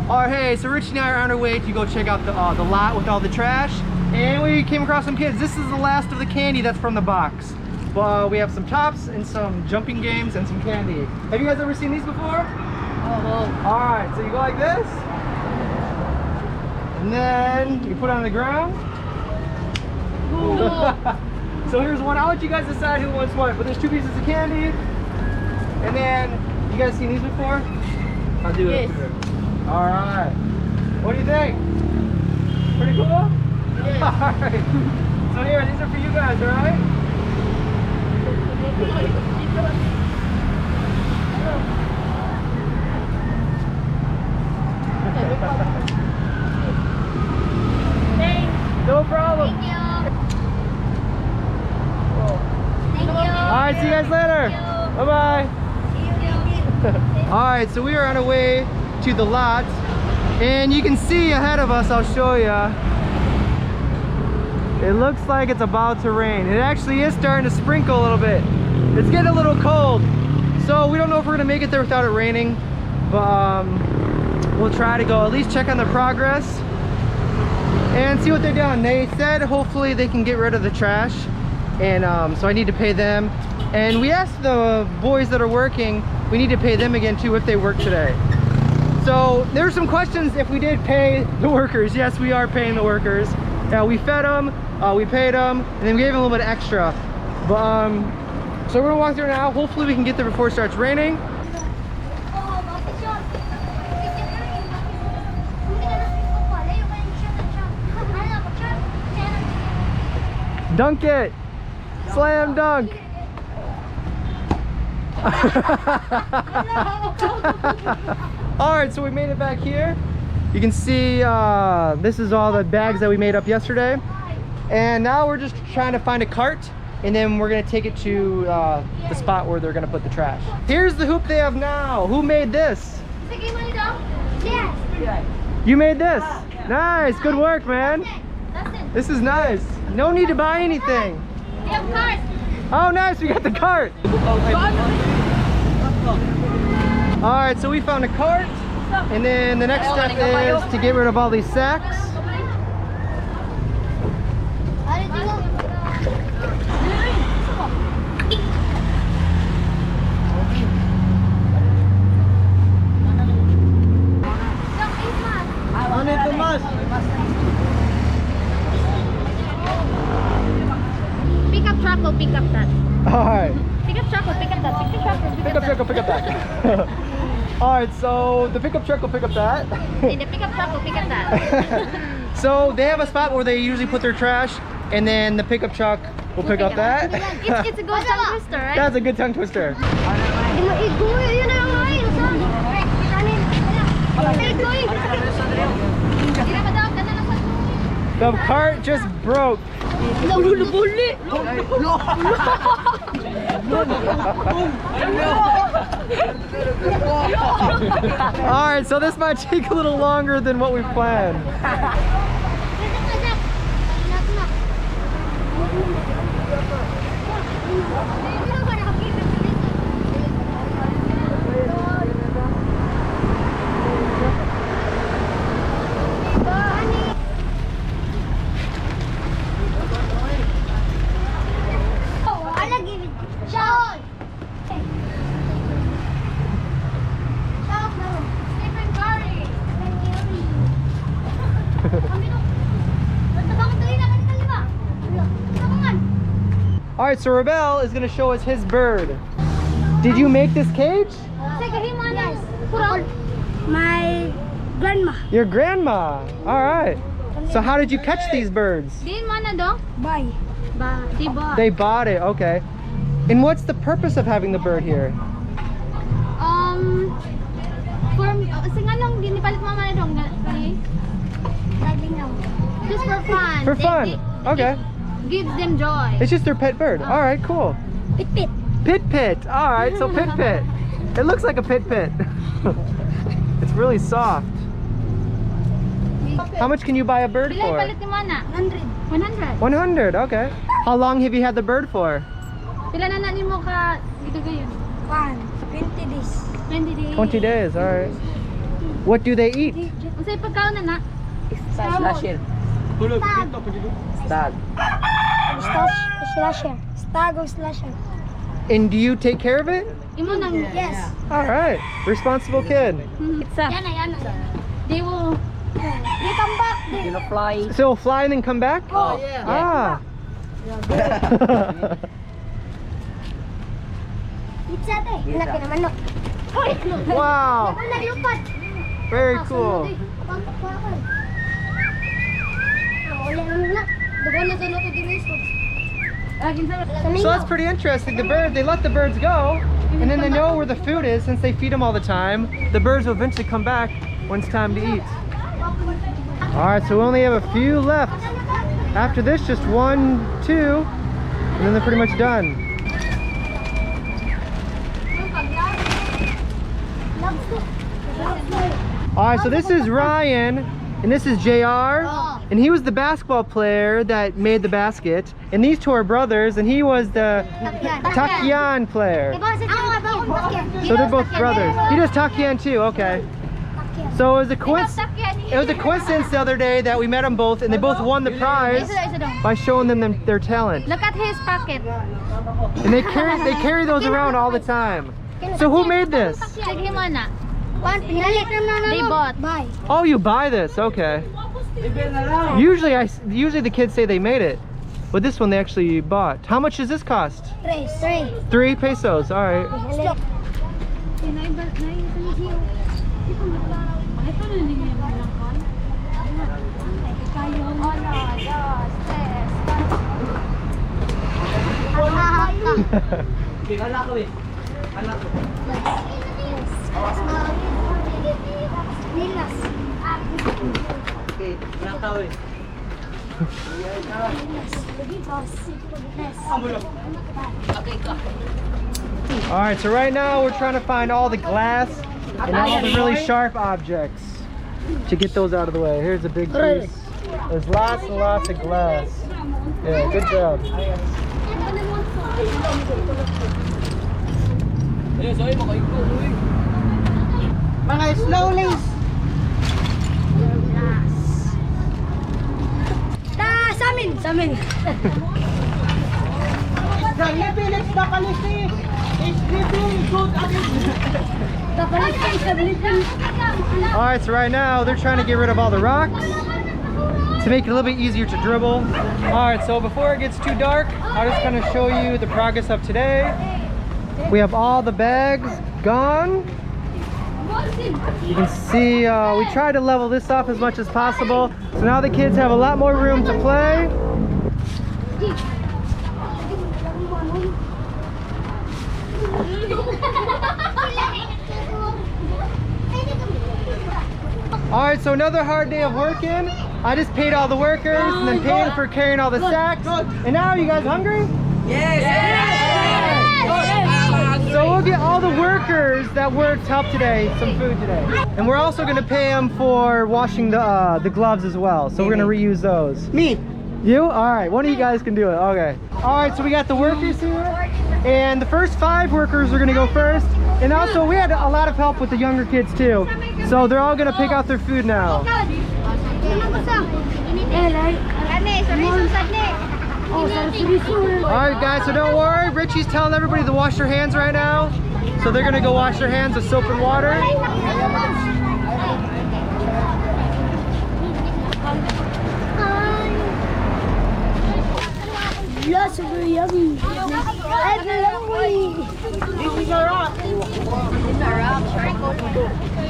Alright, hey, so Rich and I are on our way to go check out the lot with all the trash. And we came across some kids. This is the last of the candy that's from the box. But we have some tops and some jumping games and some candy. Have you guys ever seen these before? Oh. Alright, so you go like this. And then you put it on the ground. So here's one. I'll let you guys decide who wants what. But there's 2 pieces of candy. And then, you guys seen these before? I'll do it. Alright. What do you think? Pretty cool? Yes. Alright. So here, these are for you guys, alright? Thanks. No problem. Thank you. Thank you. Alright, see you guys later. Bye-bye. Alright, so we are on our way to the lot. And you can see ahead of us, I'll show you. It looks like it's about to rain. It actually is starting to sprinkle a little bit. It's getting a little cold. So we don't know if we're gonna make it there without it raining. But we'll try to go at least check on the progress and see what they're doing. They said hopefully they can get rid of the trash. And so I need to pay them. And we asked the boys that are working, we need to pay them again too if they work today. So there were some questions if we did pay the workers. Yes, we are paying the workers. We fed them, we paid them, and then we gave them a little bit extra. But so we're gonna walk through now. Hopefully we can get there before it starts raining. Dunk it! Slam dunk! Alright, so we made it back here. You can see this is all the bags that we made up yesterday. And now we're just trying to find a cart, and then we're gonna take it to the spot where they're gonna put the trash. Here's the hoop they have now. Who made this? Yes. You made this? Nice, good work, man. Dustin. This is nice. No need to buy anything. We have cars. Oh, nice, we got the cart. Alright, so we found a cart, and then the next step is to get rid of all these sacks. Pickup truck will pick up that. Alright. Pickup truck will pick up that. Pickup truck will Pickup truck will pick up that. Alright, so the pickup truck will pick up that. And the pickup truck will pick up that. So they have a spot where they usually put their trash, and then the pickup truck will pick up that. It's a good tongue twister, right? That's a good tongue twister. The cart just broke. Alright, so this might take a little longer than what we planned. Alright, so Rebel is going to show us his bird. Did you make this cage? Yes. My grandma. Your grandma. Alright. So how did you catch these birds? Buy. They bought it, okay. And what's the purpose of having the bird here? Just for fun. For fun. Okay. Gives them joy. It's just their pet bird. Alright, cool. Pit pit. Pit pit. Alright, so pit pit. It looks like a pit pit. It's really soft. How much can you buy a bird for? 100. 100, okay. How long have you had the bird for? Pila na nanin mo ka dito gayon? 20 days. 20 days. 20 days, alright. What do they eat? Unsay pagkaon na? Slasher. Stag. Slasher. Stag or slasher. And do you take care of it? Imo nang Yes. All right, responsible kid. Pizza. Yan. They will They come back. They Gonna fly. So it'll fly and then come back? Oh, Ah. pizza day. Laki naman no. Wow, Naglupad. very cool. So that's pretty interesting. The bird, they let the birds go, and then they know where the food is since they feed them all the time. The birds will eventually come back when it's time to eat. All right, so we only have a few left. After this, just 1, 2, and then they're pretty much done. All right, so this is Ryan, and this is JR, and he was the basketball player that made the basket, and these two are brothers, and he was the Takyan player. So they're both brothers. He does Takyan too, okay. So it was a coincidence the other day that we met them both, and they both won the prize by showing them their talent. Look at his pocket. And they carry those around all the time. So who made this? Check him on na. They bought. Bye. Oh, you buy this, okay. Usually the kids say they made it, but this one they actually bought. How much does this cost? 3 pesos. All right. All right, so right now we're trying to find all the glass and all the really sharp objects to get those out of the way. Here's a big piece. There's lots and lots of glass. Yeah, good job. Mga slowlies. Sa amin. Let's bakalisi. It's sleeping good All right, so right now they're trying to get rid of all the rocks to make it a little bit easier to dribble. All right, so before it gets too dark, I'll just kind of show you the progress of today. We have all the bags gone. You can see we tried to level this off as much as possible. So now the kids have a lot more room to play. All right, so another hard day of working. I just paid all the workers and then paid for carrying all the sacks. And now, are you guys hungry? So we'll get all the workers that worked help today some food today. And we're also gonna pay them for washing the gloves as well. So we're gonna reuse those. Me. You? All right, one of you guys can do it, okay. All right, so we got the workers here. And the first 5 workers are gonna go first. And also we had a lot of help with the younger kids too. So they're all gonna pick out their food now. Alright guys, so don't worry. Richie's telling everybody to wash their hands right now. So they're gonna go wash their hands with soap and water. Yes, very yummy.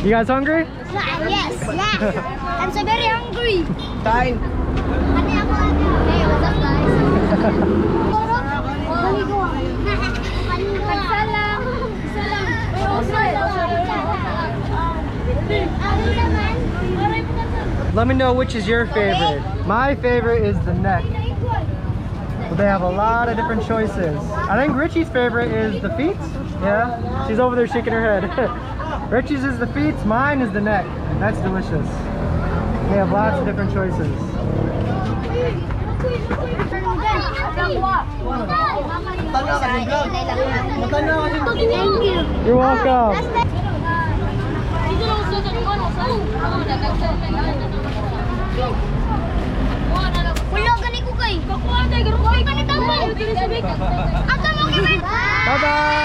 You guys hungry? Yes. I'm so very hungry. Time. Hey, what's up guys? Let me know which is your favorite. My favorite is the neck. So they have a lot of different choices. I think Richie's favorite is the feet. Yeah, she's over there shaking her head. Richie's is the feet, mine is the neck. That's delicious. They have lots of different choices. Thank you. You're welcome. Wala gani ko kay. Kakuha tayo, garo. Wala ka ni tambay. Ata mo kay. Bye-bye!